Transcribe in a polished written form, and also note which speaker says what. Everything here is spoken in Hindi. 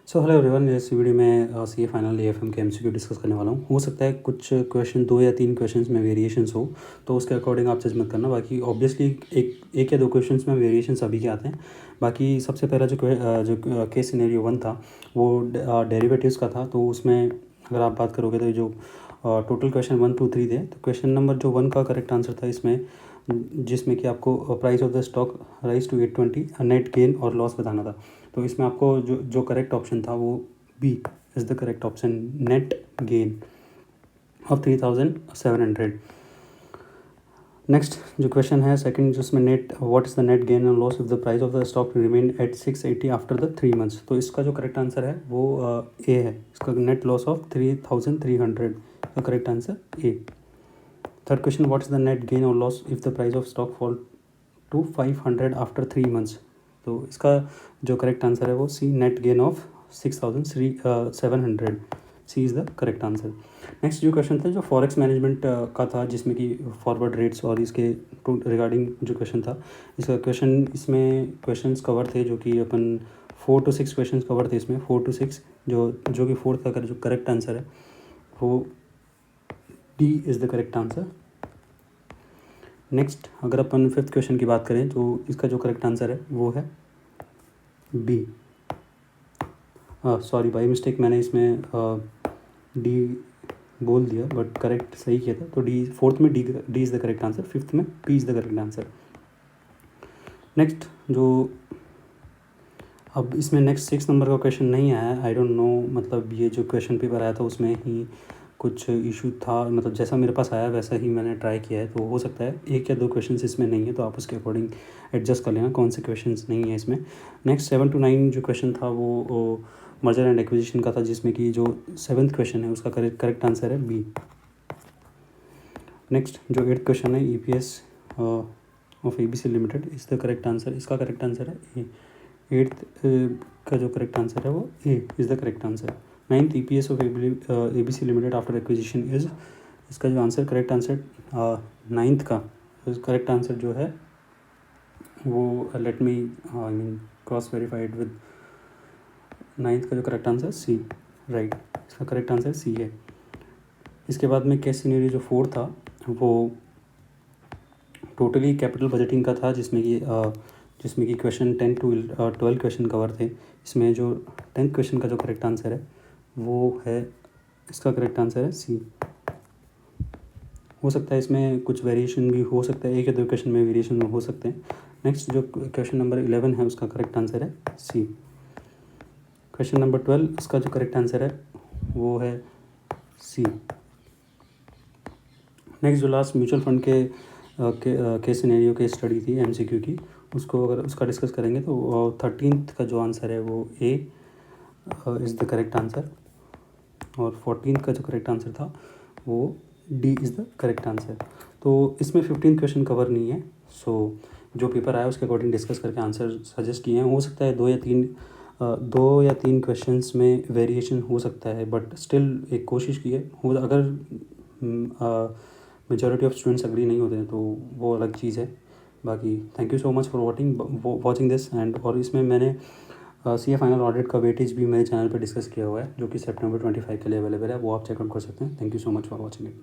Speaker 1: सो हेलो एवरीवन, इस वीडियो में सी ए फाइनल एएफएम के एमसीक्यू डिस्कस करने वाला हूँ। हो सकता है कुछ क्वेश्चन 2 या 3 क्वेश्चंस में वेरिएशंस हो, तो उसके अकॉर्डिंग आप जज मत करना। बाकी ऑब्वियसली एक या दो क्वेश्चंस में वेरिएशंस अभी के आते हैं। बाकी सबसे पहला जो केस सिनेरियो 1 था वो डेरिवेटिव्स का था। तो उसमें अगर आप बात करोगे तो जो टोटल क्वेश्चन 1 2 3 थे, तो क्वेश्चन नंबर जो 1 का करेक्ट आंसर था इसमें, जिसमें कि आपको price of the stock rise to 820 net gain और लॉस बताना था। तो इसमें आपको जो करेक्ट ऑप्शन था वो B is the correct option, net gain of 3700। Next जो क्वेश्चन है सेकंड, जिसमें net what is the net gain और loss if the price of the stock remain at 680 after the 3 months. तो इसका जो करेक्ट आंसर है वो ए है। इसका नेट लॉस ऑफ 3300 का correct answer A. Third question, what is the net gain और loss if the price of stock fall to 500 after 3 months. तो इसका जो करेक्ट आंसर है वो C, net gain of 6700। C is the correct answer. Next जो क्वेश्चन था जो फॉरेक्स मैनेजमेंट का था, जिसमें कि फॉरवर्ड रेट्स और इसके रिगार्डिंग जो क्वेश्चन था, इसमें क्वेश्चंस कवर थे जो कि अपन 4 to 6 क्वेश्चंस कवर थे इसमें, 4 to 6, जो कि फोर्थ का जो करेक्ट आंसर है वो D is the correct answer. Next अगर अपन फिफ्थ क्वेश्चन की बात करें तो इसका जो करेक्ट आंसर है वो है बी। सॉरी, बाई मिस्टेक मैंने इसमें डी बोल दिया, बट करेक्ट सही किया था। तो डी, फोर्थ में D is the correct answer, fifth में B is the correct answer. Next अब इसमें नेक्स्ट 6 नंबर का क्वेश्चन नहीं आया, आई डोंट नो, मतलब ये जो क्वेश्चन पेपर आया था उसमें ही कुछ इशू था, मतलब जैसा मेरे पास आया वैसा ही मैंने ट्राई किया है। तो हो सकता है एक या दो क्वेश्चंस इसमें नहीं है, तो आप उसके अकॉर्डिंग एडजस्ट कर लेना कौन से क्वेश्चंस नहीं है इसमें। नेक्स्ट 7 to 9 जो क्वेश्चन था वो मर्जर एंड एक्विजिशन का था, जिसमें कि जो 7th क्वेश्चन है उसका करेक्ट आंसर है बी। नेक्स्ट जो 8th क्वेश्चन है EPS of ABC limited is the correct answer. इसका करेक्ट आंसर है ए। 8th का जो करेक्ट आंसर है वो A is the correct answer. 9th EPS of ABC limited after acquisition is, इसका जो आंसर करेक्ट आंसर 9th का करेक्ट आंसर जो है वो let me I mean cross verified with 9th का जो करेक्ट आंसर सी, राइट, इसका करेक्ट आंसर सी है। इसके बाद में केस सिनेरियो जो 4 था वो टोटली कैपिटल बजटिंग का था, जिसमें कि क्वेश्चन 10 to 12 क्वेश्चन कवर थे। इसमें जो 10th क्वेश्चन का जो करेक्ट आंसर है वो है, इसका करेक्ट आंसर है सी। हो सकता है इसमें कुछ वेरिएशन भी हो सकता है, एक या दो क्वेश्चन में वेरिएशन हो सकते हैं। नेक्स्ट जो क्वेश्चन नंबर 11 है उसका करेक्ट आंसर है सी। क्वेश्चन नंबर 12, इसका जो करेक्ट आंसर है वो है सी। नेक्स्ट जो लास्ट म्यूचुअल फंड के सिनेरियो के स्टडी थी MCQ की, उसको अगर उसका डिस्कस करेंगे तो 13th का जो आंसर है वो A is the correct answer, और 14th का जो करेक्ट आंसर था वो D is the correct answer. तो इसमें 15 क्वेश्चन कवर नहीं है। सो जो पेपर आया उसके अकॉर्डिंग डिस्कस करके आंसर सजेस्ट किए हैं। हो सकता है 2 या 3 क्वेश्चंस में वेरिएशन हो सकता है, बट स्टिल एक कोशिश की है। अगर मेजॉरिटी ऑफ स्टूडेंट्स अग्री नहीं होते हैं तो वो अलग चीज़ है। बाकी thank you so much for watching this and, और इसमें मैंने CA फाइनल ऑडिट का वेटेज भी मेरे चैनल पर डिस्कस किया हुआ है, जो कि September 25 के लिए अवेलेबल है, वो आप चेकआउट कर सकते हैं। Thank you so much for watching it.